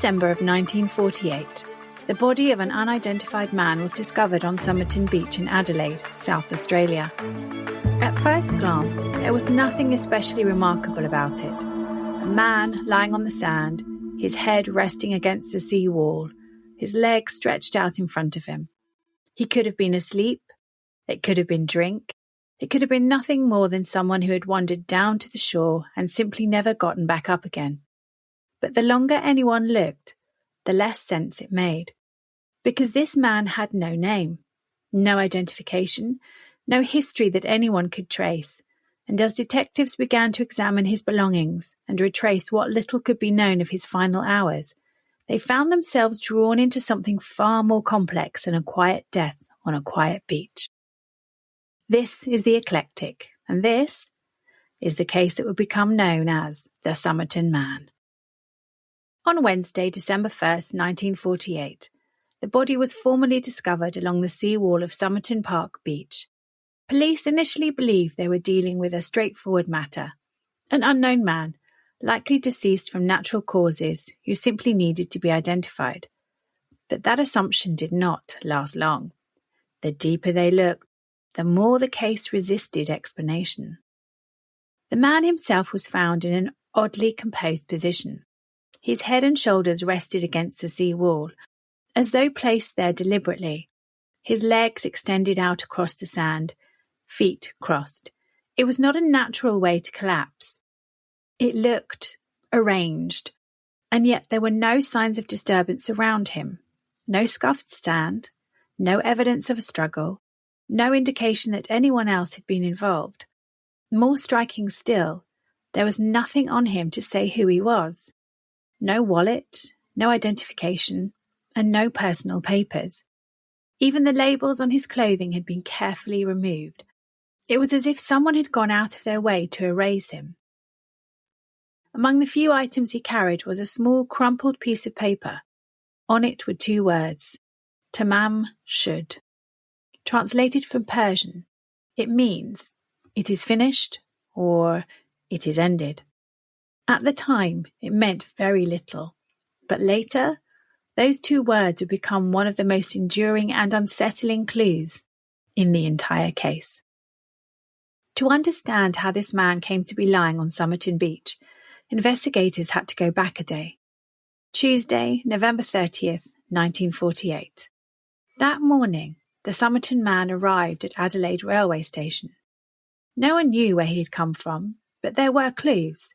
December of 1948, the body of an unidentified man was discovered on Somerton Beach in Adelaide, South Australia. At first glance, there was nothing especially remarkable about it. A man lying on the sand, his head resting against the sea wall, his legs stretched out in front of him. He could have been asleep, it could have been drink, it could have been nothing more than someone who had wandered down to the shore and simply never gotten back up again. But the longer anyone looked, the less sense it made. Because this man had no name, no identification, no history that anyone could trace, and as detectives began to examine his belongings and retrace what little could be known of his final hours, they found themselves drawn into something far more complex than a quiet death on a quiet beach. This is the Eclectic, and this is the case that would become known as the Somerton Man. On Wednesday, December 1st, 1948, the body was formally discovered along the seawall of Somerton Park Beach. Police initially believed they were dealing with a straightforward matter, an unknown man, likely deceased from natural causes, who simply needed to be identified. But that assumption did not last long. The deeper they looked, the more the case resisted explanation. The man himself was found in an oddly composed position. His head and shoulders rested against the sea wall, as though placed there deliberately. His legs extended out across the sand, feet crossed. It was not a natural way to collapse. It looked arranged, and yet there were no signs of disturbance around him. No scuffed stand, no evidence of a struggle, no indication that anyone else had been involved. More striking still, there was nothing on him to say who he was. No wallet, no identification, and no personal papers. Even the labels on his clothing had been carefully removed. It was as if someone had gone out of their way to erase him. Among the few items he carried was a small crumpled piece of paper. On it were two words, Tamám Shud. Translated from Persian, it means, it is finished, or it is ended. At the time, it meant very little, but later, those two words would become one of the most enduring and unsettling clues in the entire case. To understand how this man came to be lying on Somerton Beach, investigators had to go back a day. Tuesday, November 30th, 1948. That morning, the Somerton Man arrived at Adelaide railway station. No one knew where he had come from, but there were clues.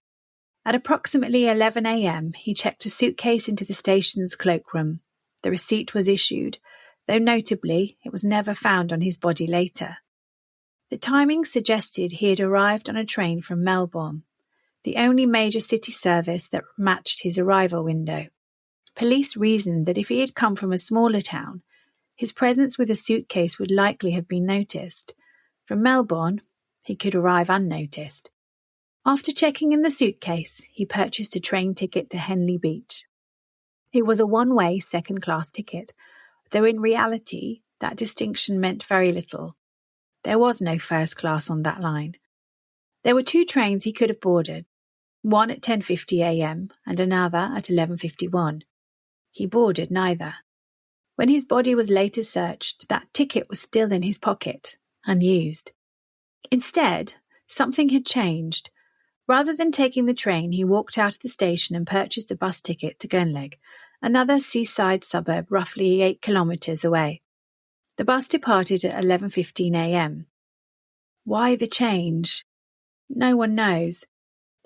At approximately 11 a.m, he checked a suitcase into the station's cloakroom. The receipt was issued, though notably it was never found on his body later. The timing suggested he had arrived on a train from Melbourne, the only major city service that matched his arrival window. Police reasoned that if he had come from a smaller town, his presence with a suitcase would likely have been noticed. From Melbourne, he could arrive unnoticed. After checking in the suitcase, he purchased a train ticket to Henley Beach. It was a one-way second-class ticket, though in reality that distinction meant very little. There was no first class on that line. There were two trains he could have boarded, one at 10:50 a.m. and another at 11:51. He boarded neither. When his body was later searched, that ticket was still in his pocket, unused. Instead, something had changed. Rather than taking the train, he walked out of the station and purchased a bus ticket to Glenlegg, another seaside suburb roughly 8 kilometres away. The bus departed at 11:15 a.m. Why the change? No one knows.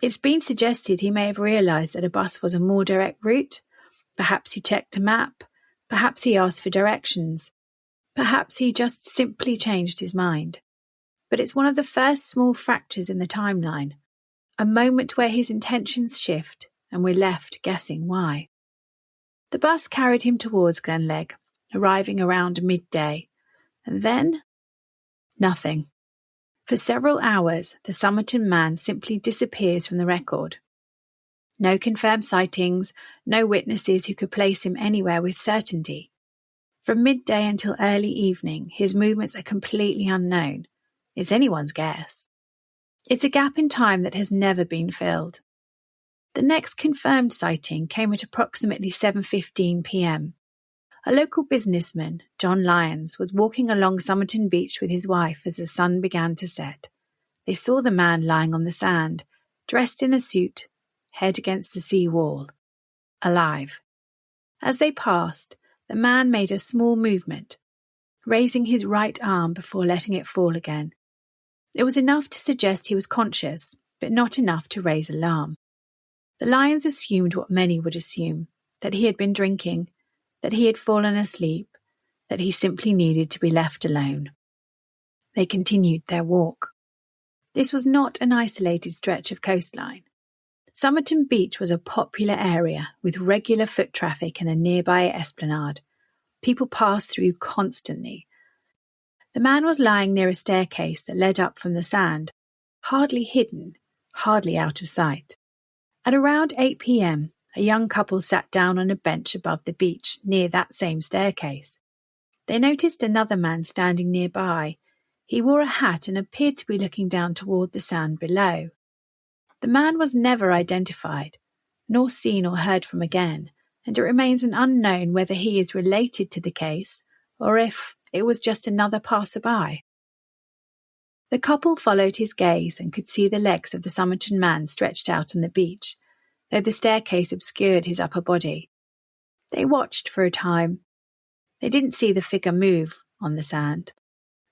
It's been suggested he may have realised that a bus was a more direct route. Perhaps he checked a map. Perhaps he asked for directions. Perhaps he just simply changed his mind. But it's one of the first small fractures in the timeline. A moment where his intentions shift and we're left guessing why. The bus carried him towards Glenlegg, arriving around midday. And then, nothing. For several hours, the Somerton Man simply disappears from the record. No confirmed sightings, no witnesses who could place him anywhere with certainty. From midday until early evening, his movements are completely unknown. It's anyone's guess. It's a gap in time that has never been filled. The next confirmed sighting came at approximately 7:15 p.m. A local businessman, John Lyons, was walking along Somerton Beach with his wife as the sun began to set. They saw the man lying on the sand, dressed in a suit, head against the sea wall, alive. As they passed, the man made a small movement, raising his right arm before letting it fall again. It was enough to suggest he was conscious, but not enough to raise alarm. The Lyons assumed what many would assume, that he had been drinking, that he had fallen asleep, that he simply needed to be left alone. They continued their walk. This was not an isolated stretch of coastline. Somerton Beach was a popular area with regular foot traffic and a nearby esplanade. People passed through constantly. The man was lying near a staircase that led up from the sand, hardly hidden, hardly out of sight. At around 8 p.m, a young couple sat down on a bench above the beach near that same staircase. They noticed another man standing nearby. He wore a hat and appeared to be looking down toward the sand below. The man was never identified, nor seen or heard from again, and it remains an unknown whether he is related to the case or if it was just another passerby. The couple followed his gaze and could see the legs of the Somerton Man stretched out on the beach, though the staircase obscured his upper body. They watched for a time. They didn't see the figure move on the sand,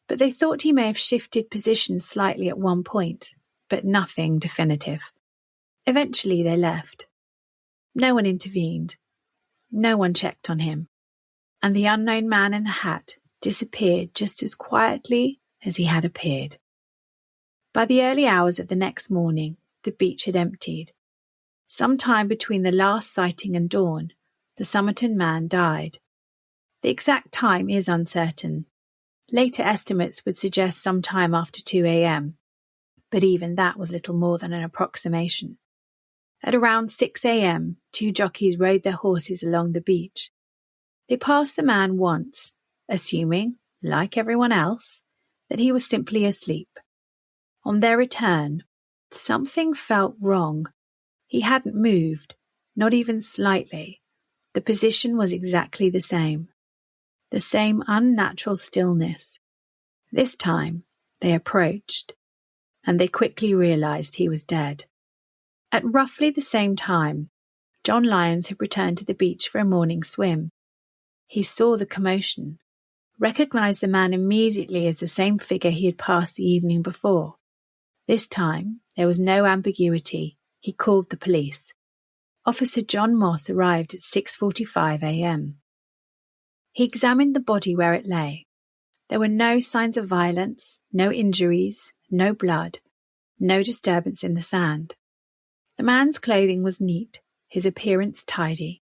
but they thought he may have shifted positions slightly at one point, but nothing definitive. Eventually they left. No one intervened. No one checked on him, and the unknown man in the hat disappeared just as quietly as he had appeared. By the early hours of the next morning, the beach had emptied. Sometime between the last sighting and dawn, the Somerton Man died. The exact time is uncertain. Later estimates would suggest sometime after 2 a.m, but even that was little more than an approximation. At around 6 a.m, 2 jockeys rode their horses along the beach. They passed the man once, assuming, like everyone else, that he was simply asleep. On their return, something felt wrong. He hadn't moved, not even slightly. The position was exactly the same unnatural stillness. This time, they approached, and they quickly realized he was dead. At roughly the same time, John Lyons had returned to the beach for a morning swim. He saw the commotion, recognized the man immediately as the same figure he had passed the evening before. This time, there was no ambiguity. He called the police. Officer John Moss arrived at 6:45 a.m. He examined the body where it lay. There were no signs of violence, no injuries, no blood, no disturbance in the sand. The man's clothing was neat, his appearance tidy.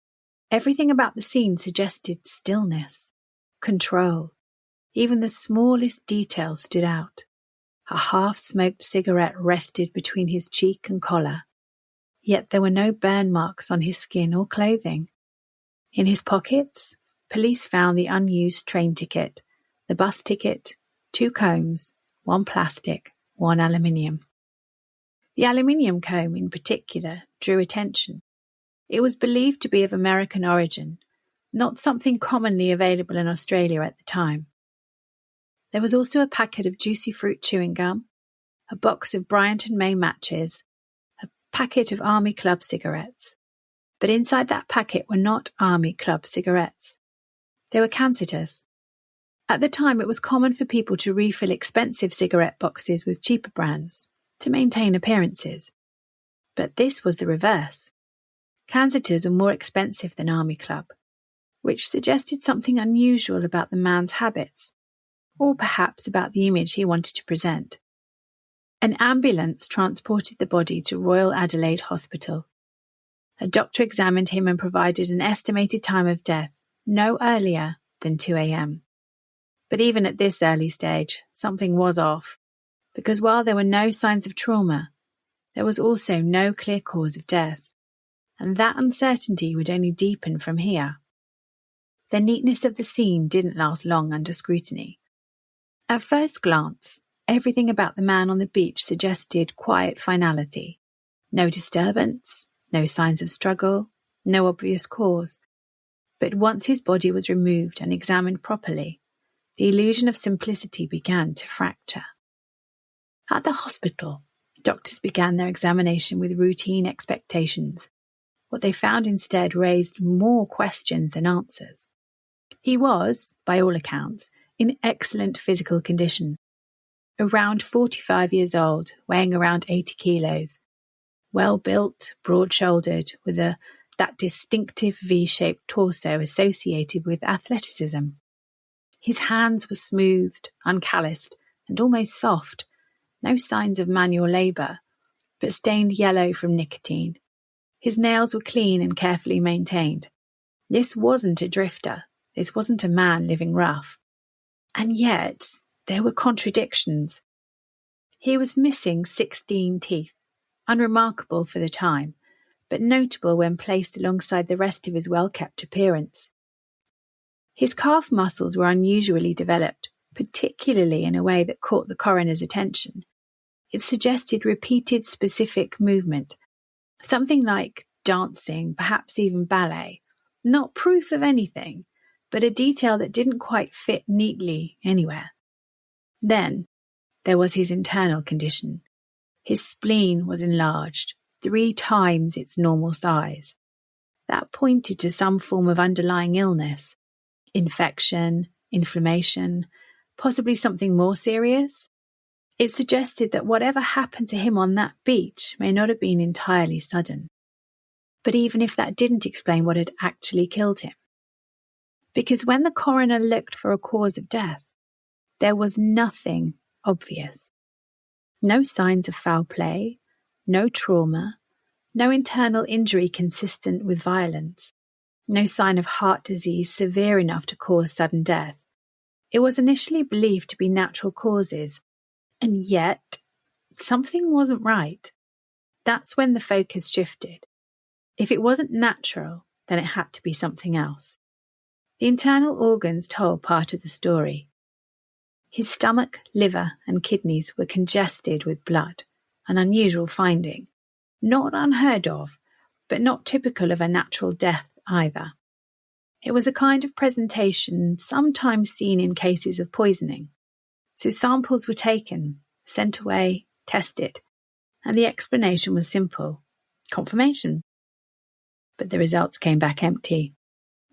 Everything about the scene suggested stillness, control. Even the smallest details stood out. A half-smoked cigarette rested between his cheek and collar. Yet there were no burn marks on his skin or clothing. In his pockets, police found the unused train ticket, the bus ticket, 2 combs, 1 plastic, 1 aluminium. The aluminium comb in particular drew attention. It was believed to be of American origin, not something commonly available in Australia at the time. There was also a packet of juicy fruit chewing gum, a box of Bryant and May matches, a packet of Army Club cigarettes. But inside that packet were not Army Club cigarettes. They were Cansitas. At the time, it was common for people to refill expensive cigarette boxes with cheaper brands to maintain appearances. But this was the reverse. Cansitas were more expensive than Army Club, which suggested something unusual about the man's habits, or perhaps about the image he wanted to present. An ambulance transported the body to Royal Adelaide Hospital. A doctor examined him and provided an estimated time of death no earlier than 2 a.m. But even at this early stage, something was off, because while there were no signs of trauma, there was also no clear cause of death, and that uncertainty would only deepen from here. The neatness of the scene didn't last long under scrutiny. At first glance, everything about the man on the beach suggested quiet finality. No disturbance, No signs of struggle, no obvious cause. But once his body was removed and examined properly, the illusion of simplicity began to fracture. At the hospital, doctors began their examination with routine expectations. What they found instead raised more questions than answers. He was, by all accounts, in excellent physical condition. Around 45 years old, weighing around 80 kilos. Well-built, broad-shouldered, with that distinctive V-shaped torso associated with athleticism. His hands were smoothed, uncalloused, and almost soft. No signs of manual labour, but stained yellow from nicotine. His nails were clean and carefully maintained. This wasn't a drifter. This wasn't a man living rough. And yet, there were contradictions. He was missing 16 teeth, unremarkable for the time, but notable when placed alongside the rest of his well-kept appearance. His calf muscles were unusually developed, particularly in a way that caught the coroner's attention. It suggested repeated specific movement, something like dancing, perhaps even ballet. Not proof of anything, but a detail that didn't quite fit neatly anywhere. Then, there was his internal condition. His spleen was enlarged, 3 times its normal size. That pointed to some form of underlying illness. Infection, inflammation, possibly something more serious. It suggested that whatever happened to him on that beach may not have been entirely sudden. But even if that didn't explain what had actually killed him. Because when the coroner looked for a cause of death, there was nothing obvious. No signs of foul play, no trauma, no internal injury consistent with violence, no sign of heart disease severe enough to cause sudden death. It was initially believed to be natural causes, and yet something wasn't right. That's when the focus shifted. If it wasn't natural, then it had to be something else. The internal organs told part of the story. His stomach, liver, and kidneys were congested with blood, an unusual finding. Not unheard of, but not typical of a natural death either. It was a kind of presentation sometimes seen in cases of poisoning. So samples were taken, sent away, tested, and the explanation was simple. Confirmation. But the results came back empty.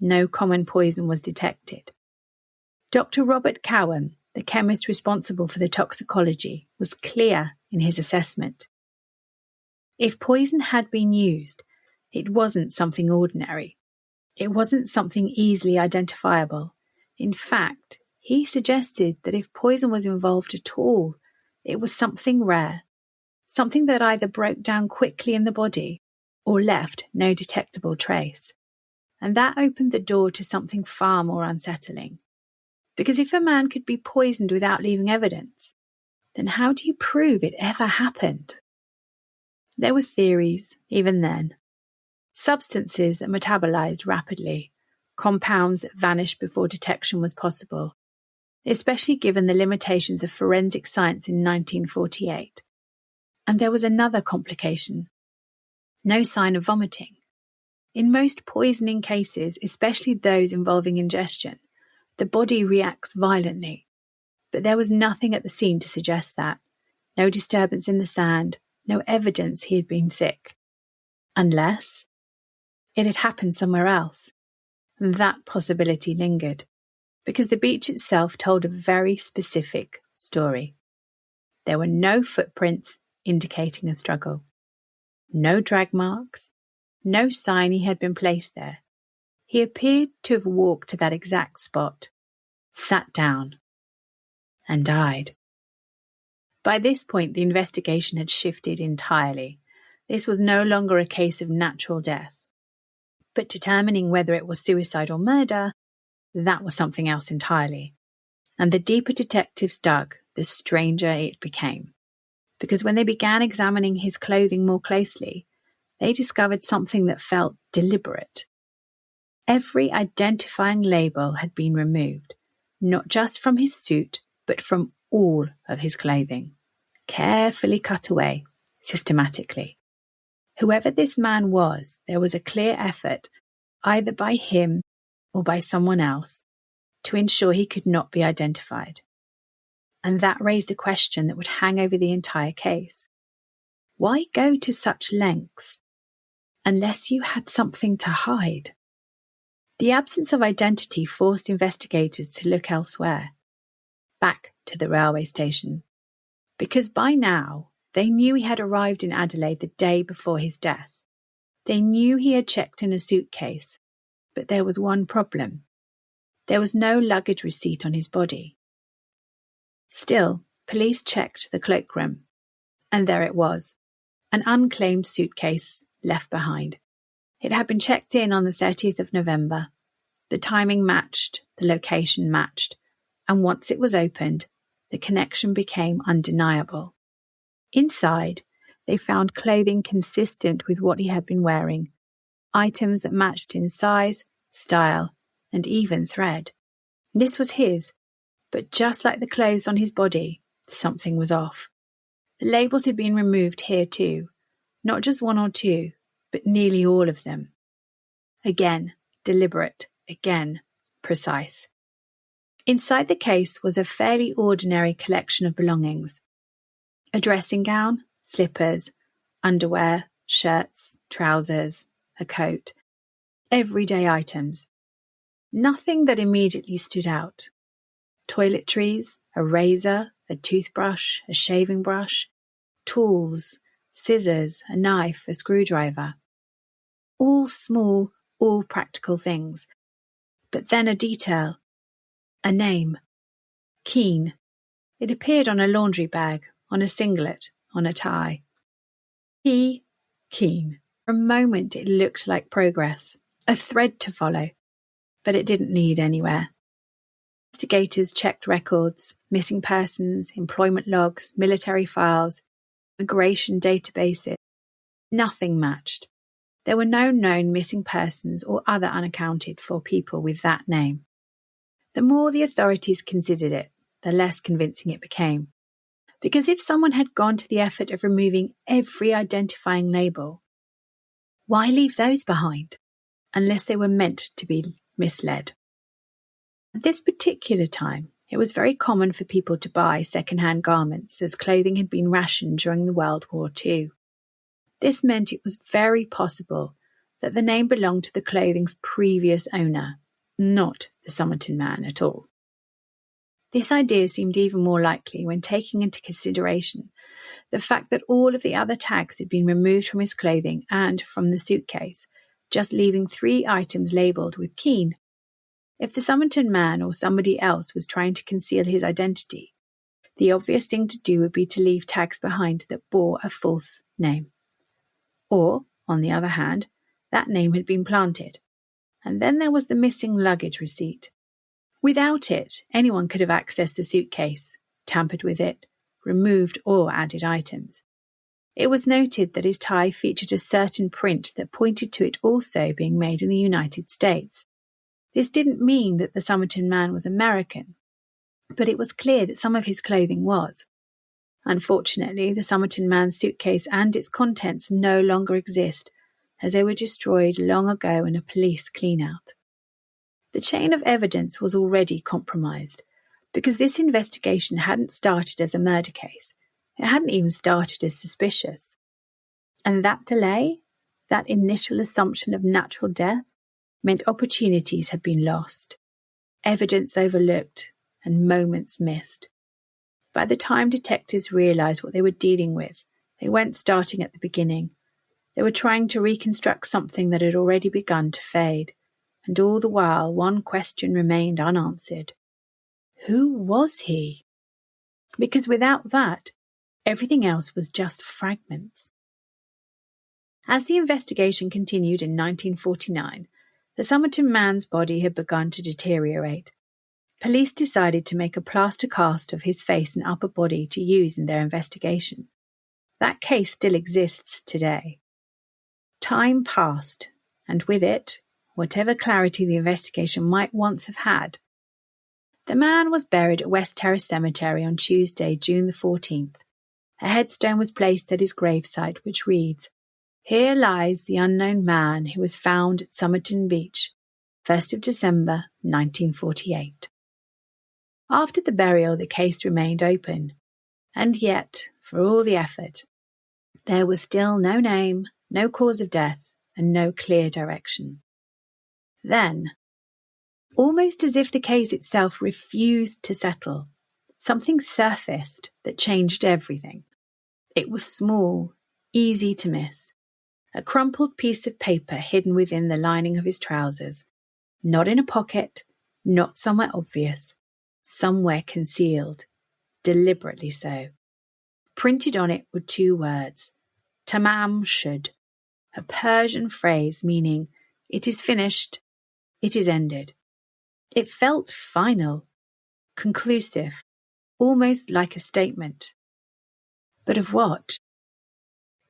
No common poison was detected. Dr. Robert Cowan, the chemist responsible for the toxicology, was clear in his assessment. If poison had been used, it wasn't something ordinary. It wasn't something easily identifiable. In fact, he suggested that if poison was involved at all, it was something rare, something that either broke down quickly in the body or left no detectable trace. And that opened the door to something far more unsettling. Because if a man could be poisoned without leaving evidence, then how do you prove it ever happened? There were theories, even then. Substances that metabolized rapidly, compounds that vanished before detection was possible, especially given the limitations of forensic science in 1948. And there was another complication. No sign of vomiting. In most poisoning cases, especially those involving ingestion, the body reacts violently. But there was nothing at the scene to suggest that. No disturbance in the sand, no evidence he had been sick. Unless it had happened somewhere else. And that possibility lingered, because the beach itself told a very specific story. There were no footprints indicating a struggle. No drag marks. No sign he had been placed there. He appeared to have walked to that exact spot, sat down, and died. By this point, the investigation had shifted entirely. This was no longer a case of natural death. But determining whether it was suicide or murder, that was something else entirely. And the deeper detectives dug, the stranger it became. Because when they began examining his clothing more closely, they discovered something that felt deliberate. Every identifying label had been removed, not just from his suit, but from all of his clothing, carefully cut away, systematically. Whoever this man was, there was a clear effort, either by him or by someone else, to ensure he could not be identified. And that raised a question that would hang over the entire case. Why go to such lengths unless you had something to hide? The absence of identity forced investigators to look elsewhere, back to the railway station, because by now they knew he had arrived in Adelaide the day before his death. They knew he had checked in a suitcase, but there was one problem. There was no luggage receipt on his body. Still, police checked the cloakroom, and there it was, an unclaimed suitcase left behind. It had been checked in on the 30th of November. The timing matched, the location matched, and once it was opened, the connection became undeniable. Inside, they found clothing consistent with what he had been wearing, items that matched in size, style, and even thread. This was his, but just like the clothes on his body, something was off. The labels had been removed here too, not just one or two, but nearly all of them. Again, deliberate, again, precise. Inside the case was a fairly ordinary collection of belongings. A dressing gown, slippers, underwear, shirts, trousers, a coat. Everyday items. Nothing that immediately stood out. Toiletries, a razor, a toothbrush, a shaving brush, tools, scissors, a knife, a screwdriver. All small, all practical things. But then a detail. A name. Keane. It appeared on a laundry bag, on a singlet, on a tie. Keane. For a moment it looked like progress, a thread to follow, but it didn't lead anywhere. Investigators checked records, missing persons, employment logs, military files, immigration databases. Nothing matched. There were no known missing persons or other unaccounted for people with that name. The more the authorities considered it, the less convincing it became. Because if someone had gone to the effort of removing every identifying label, why leave those behind, unless they were meant to be misled? At this particular time, it was very common for people to buy second-hand garments as clothing had been rationed during the World War II. This meant it was very possible that the name belonged to the clothing's previous owner, not the Somerton Man at all. This idea seemed even more likely when taking into consideration the fact that all of the other tags had been removed from his clothing and from the suitcase, just leaving 3 items labelled with Keane. If the Somerton Man or somebody else was trying to conceal his identity, the obvious thing to do would be to leave tags behind that bore a false name. Or, on the other hand, that name had been planted. And then there was the missing luggage receipt. Without it, anyone could have accessed the suitcase, tampered with it, removed or added items. It was noted that his tie featured a certain print that pointed to it also being made in the United States. This didn't mean that the Somerton Man was American, but it was clear that some of his clothing was. Unfortunately, the Somerton Man's suitcase and its contents no longer exist, as they were destroyed long ago in a police clean-out. The chain of evidence was already compromised, because this investigation hadn't started as a murder case. It hadn't even started as suspicious. And that delay, that initial assumption of natural death, meant opportunities had been lost, evidence overlooked, and moments missed. By the time detectives realised what they were dealing with, they weren't starting at the beginning. They were trying to reconstruct something that had already begun to fade. And all the while, one question remained unanswered. Who was he? Because without that, everything else was just fragments. As the investigation continued in 1949, the Somerton Man's body had begun to deteriorate. Police decided to make a plaster cast of his face and upper body to use in their investigation. That case still exists today. Time passed, and with it, whatever clarity the investigation might once have had. The man was buried at West Terrace Cemetery on Tuesday, June the 14th. A headstone was placed at his gravesite which reads, Here lies the unknown man who was found at Somerton Beach, 1st of December 1948. After the burial, the case remained open, and yet, for all the effort, there was still no name, no cause of death, and no clear direction. Then, almost as if the case itself refused to settle, something surfaced that changed everything. It was small, easy to miss. A crumpled piece of paper hidden within the lining of his trousers. Not in a pocket, not somewhere obvious, somewhere concealed, deliberately so. Printed on it were 2 words, Tamám Shud, a Persian phrase meaning, it is finished, it is ended. It felt final, conclusive, almost like a statement. But of what?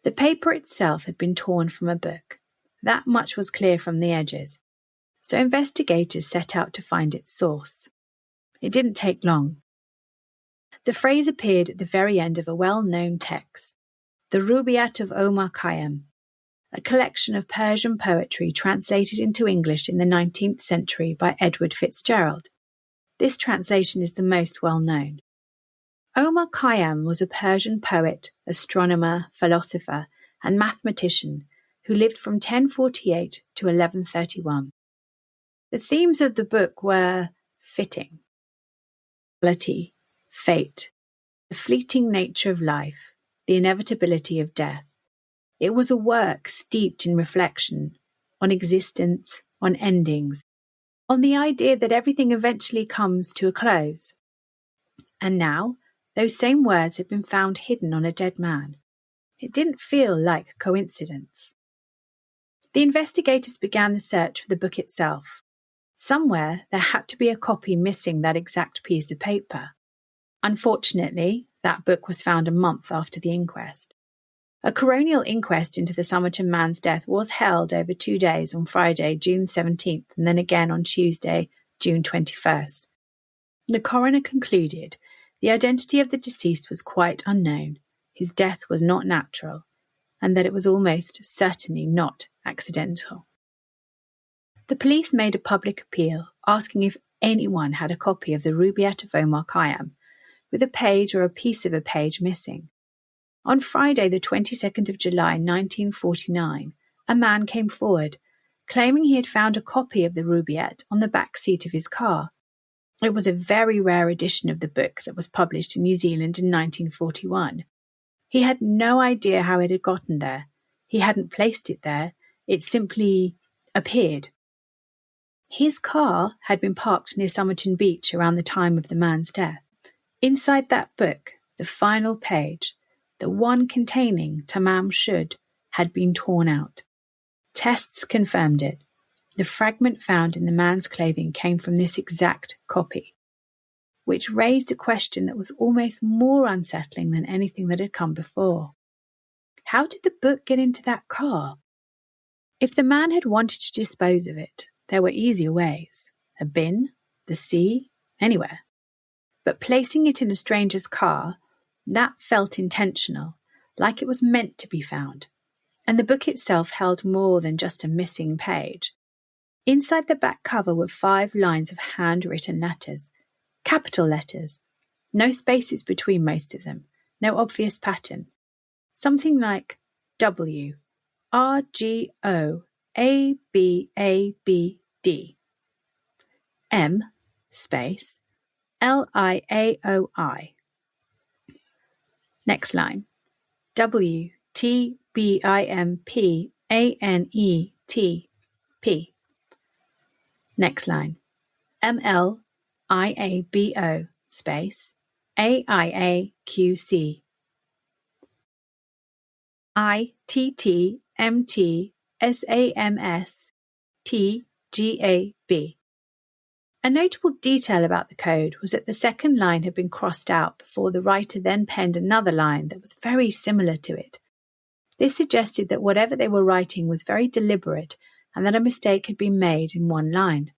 The paper itself had been torn from a book. That much was clear from the edges. So investigators set out to find its source. It didn't take long. The phrase appeared at the very end of a well-known text, the Rubaiyat of Omar Khayyam, a collection of Persian poetry translated into English in the 19th century by Edward Fitzgerald. This translation is the most well-known. Omar Khayyam was a Persian poet, astronomer, philosopher, and mathematician who lived from 1048 to 1131. The themes of the book were fitting, reality, fate, the fleeting nature of life, the inevitability of death. It was a work steeped in reflection on existence, on endings, on the idea that everything eventually comes to a close. And now, those same words had been found hidden on a dead man. It didn't feel like coincidence. The investigators began the search for the book itself. Somewhere there had to be a copy missing that exact piece of paper. Unfortunately, that book was found a month after the inquest. A coronial inquest into the Somerton man's death was held over 2 days on Friday, June 17th, and then again on Tuesday, June 21st. The coroner concluded the identity of the deceased was quite unknown, his death was not natural, and that it was almost certainly not accidental. The police made a public appeal asking if anyone had a copy of the Rubaiyat of Omar Khayyam, with a page or a piece of a page missing. On Friday, the 22nd of July 1949, a man came forward, claiming he had found a copy of the Rubaiyat on the back seat of his car. It was a very rare edition of the book that was published in New Zealand in 1941. He had no idea how it had gotten there. He hadn't placed it there. It simply appeared. His car had been parked near Somerton Beach around the time of the man's death. Inside that book, the final page, the one containing Tamám Shud, had been torn out. Tests confirmed it. The fragment found in the man's clothing came from this exact copy, which raised a question that was almost more unsettling than anything that had come before. How did the book get into that car? If the man had wanted to dispose of it, there were easier ways. A bin, the sea, anywhere. But placing it in a stranger's car, that felt intentional, like it was meant to be found. And the book itself held more than just a missing page. Inside the back cover were 5 lines of handwritten letters, capital letters, no spaces between most of them, no obvious pattern. Something like W, R, G, O, A, B, A, B, D. M, space, L, I, A, O, I. Next line. W, T, B, I, M, P, A, N, E, T, P. Next line. M, L, I, A, B, O, space, A, I, A, Q, C. I, T, T, M, T, S, A, M, S, T, G, A, B. A notable detail about the code was that the second line had been crossed out before the writer then penned another line that was very similar to it. This suggested that whatever they were writing was very deliberate and that a mistake had been made in one line.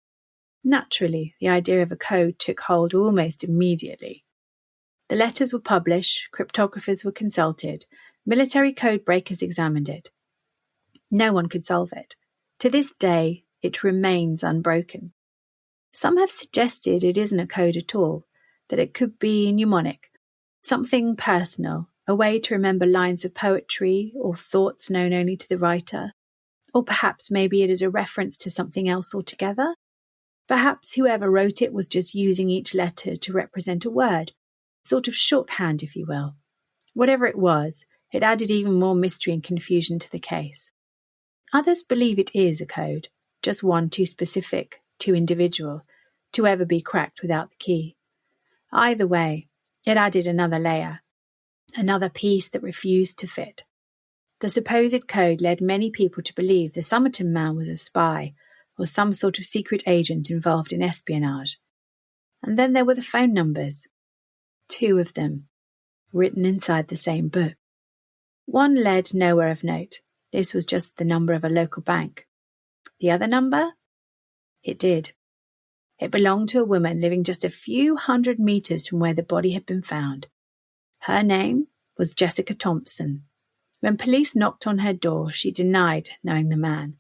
Naturally, the idea of a code took hold almost immediately. The letters were published, cryptographers were consulted, military code breakers examined it. No one could solve it. To this day, it remains unbroken. Some have suggested it isn't a code at all, that it could be mnemonic, something personal, a way to remember lines of poetry or thoughts known only to the writer. Or perhaps maybe it is a reference to something else altogether. Perhaps whoever wrote it was just using each letter to represent a word, sort of shorthand, if you will. Whatever it was, it added even more mystery and confusion to the case. Others believe it is a code, just one too specific, too individual, to ever be cracked without the key. Either way, it added another layer, another piece that refused to fit. The supposed code led many people to believe the Somerton Man was a spy or some sort of secret agent involved in espionage. And then there were the phone numbers. 2 of them, written inside the same book. One led nowhere of note. This was just the number of a local bank. The other number? It did. It belonged to a woman living just a few hundred meters from where the body had been found. Her name was Jessica Thompson. When police knocked on her door, she denied knowing the man.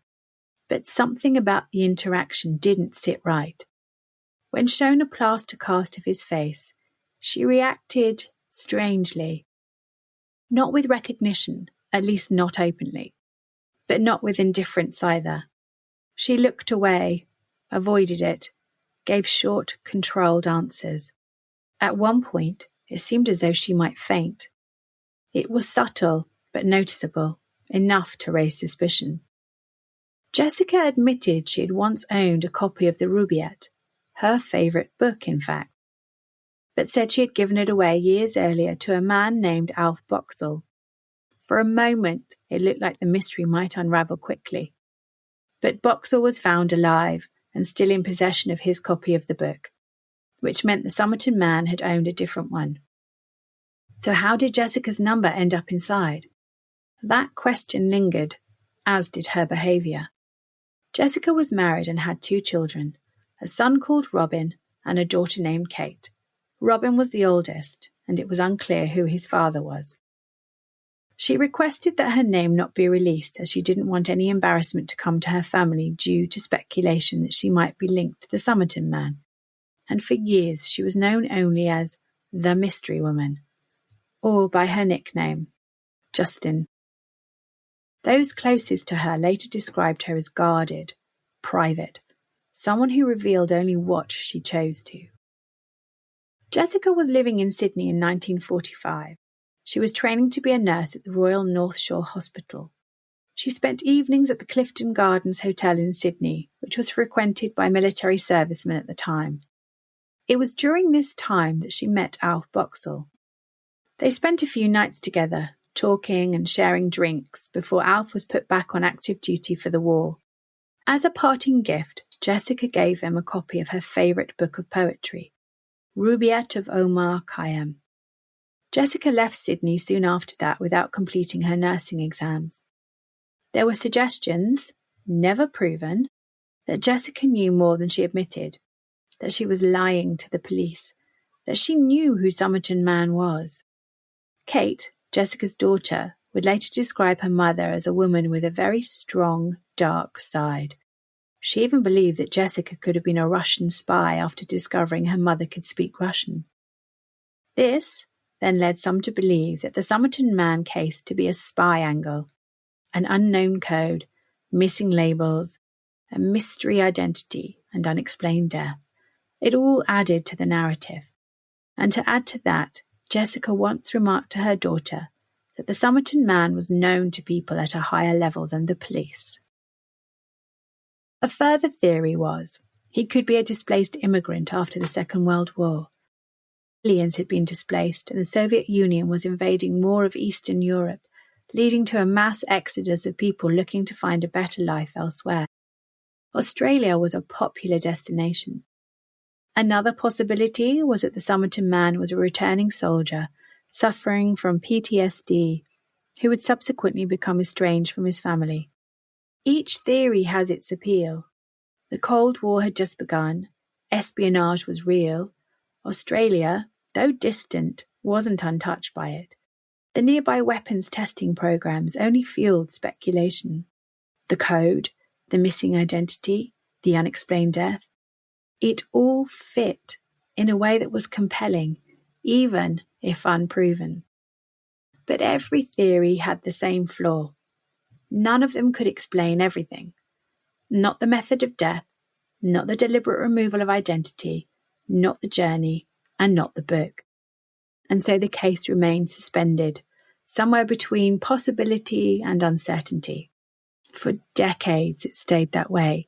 But something about the interaction didn't sit right. When shown a plaster cast of his face, she reacted strangely. Not with recognition, at least not openly, but not with indifference either. She looked away, avoided it, gave short, controlled answers. At one point, it seemed as though she might faint. It was subtle, but noticeable, enough to raise suspicion. Jessica admitted she had once owned a copy of the Rubaiyat, her favourite book, in fact, but said she had given it away years earlier to a man named Alf Boxall. For a moment, it looked like the mystery might unravel quickly. But Boxall was found alive and still in possession of his copy of the book, which meant the Somerton Man had owned a different one. So how did Jessica's number end up inside? That question lingered, as did her behaviour. Jessica was married and had 2 children, a son called Robin and a daughter named Kate. Robin was the oldest, and it was unclear who his father was. She requested that her name not be released as she didn't want any embarrassment to come to her family due to speculation that she might be linked to the Somerton Man. And for years she was known only as the Mystery Woman, or by her nickname, Justin. Those closest to her later described her as guarded, private, someone who revealed only what she chose to. Jessica was living in Sydney in 1945. She was training to be a nurse at the Royal North Shore Hospital. She spent evenings at the Clifton Gardens Hotel in Sydney, which was frequented by military servicemen at the time. It was during this time that she met Alf Boxall. They spent a few nights together, talking and sharing drinks before Alf was put back on active duty for the war. As a parting gift, Jessica gave him a copy of her favourite book of poetry, Rubaiyat of Omar Khayyam. Jessica left Sydney soon after that without completing her nursing exams. There were suggestions, never proven, that Jessica knew more than she admitted, that she was lying to the police, that she knew who Somerton Man was. Kate, Jessica's daughter, would later describe her mother as a woman with a very strong, dark side. She even believed that Jessica could have been a Russian spy after discovering her mother could speak Russian. This then led some to believe that the Somerton Man case to be a spy angle, an unknown code, missing labels, a mystery identity, and unexplained death. It all added to the narrative. And to add to that, Jessica once remarked to her daughter that the Somerton Man was known to people at a higher level than the police. A further theory was he could be a displaced immigrant after the Second World War. Millions had been displaced, and the Soviet Union was invading more of Eastern Europe, leading to a mass exodus of people looking to find a better life elsewhere. Australia was a popular destination. Another possibility was that the Somerton Man was a returning soldier suffering from PTSD who would subsequently become estranged from his family. Each theory has its appeal. The Cold War had just begun, espionage was real, Australia, though distant, wasn't untouched by it. The nearby weapons testing programs only fueled speculation. the code, the missing identity, the unexplained death. It all fit in a way that was compelling, even if unproven. But every theory had the same flaw. None of them could explain everything. Not the method of death, not the deliberate removal of identity, not the journey, and not the book. And so the case remained suspended, somewhere between possibility and uncertainty. For decades it stayed that way,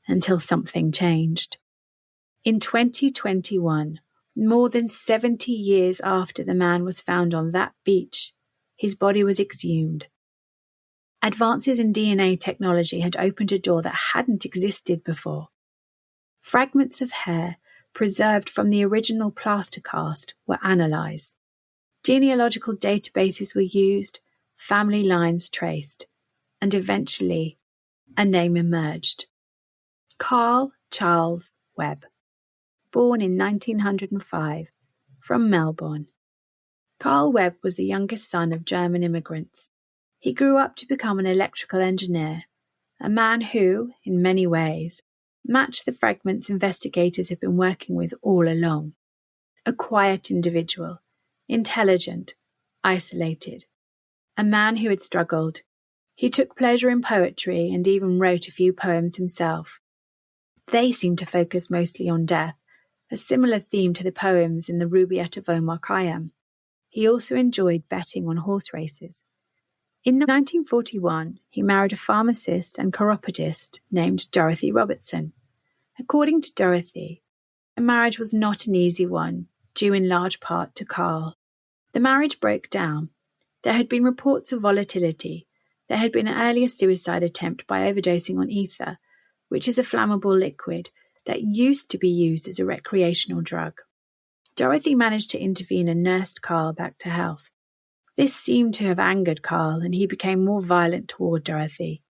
until something changed. In 2021, more than 70 years after the man was found on that beach, his body was exhumed. Advances in DNA technology had opened a door that hadn't existed before. Fragments of hair preserved from the original plaster cast were analysed. Genealogical databases were used, family lines traced, and eventually a name emerged. Carl Charles Webb, born in 1905, from Melbourne. Carl Webb was the youngest son of German immigrants. He grew up to become an electrical engineer, a man who, in many ways, matched the fragments investigators had been working with all along. A quiet individual, intelligent, isolated. A man who had struggled. He took pleasure in poetry and even wrote a few poems himself. They seemed to focus mostly on death, a similar theme to the poems in the Rubaiyat of Omar Khayyam. He also enjoyed betting on horse races. In 1941, he married a pharmacist and chiropodist named Dorothy Robertson. According to Dorothy, the marriage was not an easy one, due in large part to Carl. The marriage broke down. There had been reports of volatility. There had been an earlier suicide attempt by overdosing on ether, which is a flammable liquid that used to be used as a recreational drug. Dorothy managed to intervene and nursed Carl back to health. This seemed to have angered Carl, and he became more violent toward Dorothy.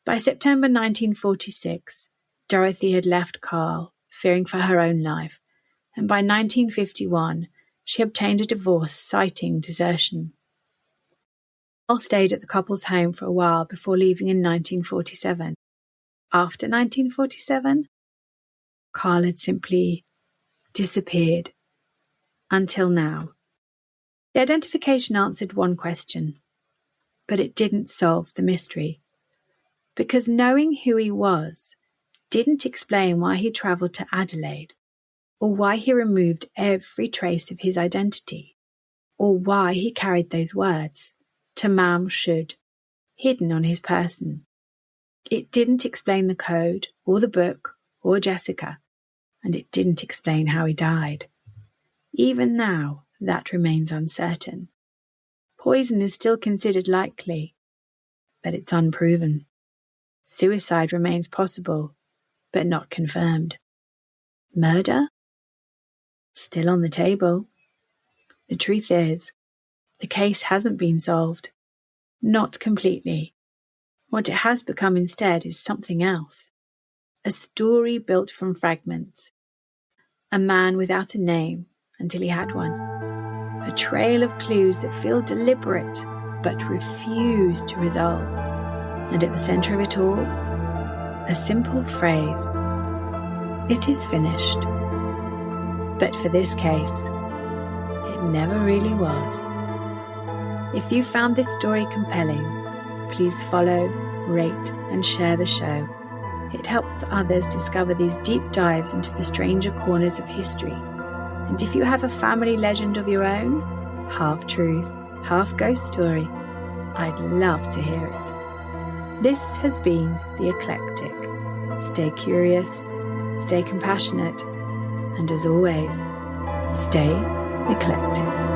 By September 1946, Dorothy had left Carl, fearing for her own life, and by 1951, she obtained a divorce citing desertion. Carl stayed at the couple's home for a while before leaving in 1947. After 1947, Carl had simply disappeared. Until now. The identification answered one question, but it didn't solve the mystery. Because knowing who he was didn't explain why he travelled to Adelaide, or why he removed every trace of his identity, or why he carried those words, Tamám Shud, hidden on his person. It didn't explain the code, or the book, or Jessica, and it didn't explain how he died. Even now, that remains uncertain. Poison is still considered likely, but it's unproven. Suicide remains possible, but not confirmed. Murder? Still on the table. The truth is, the case hasn't been solved. Not completely. What it has become instead is something else. A story built from fragments. A man without a name until he had one. A trail of clues that feel deliberate but refuse to resolve. And at the centre of it all, a simple phrase. It is finished. But for this case, it never really was. If you found this story compelling, please follow, rate, and share the show. It helps others discover these deep dives into the stranger corners of history. And if you have a family legend of your own, half truth, half ghost story, I'd love to hear it. This has been The Eclectic. Stay curious, stay compassionate, and as always, stay eclectic.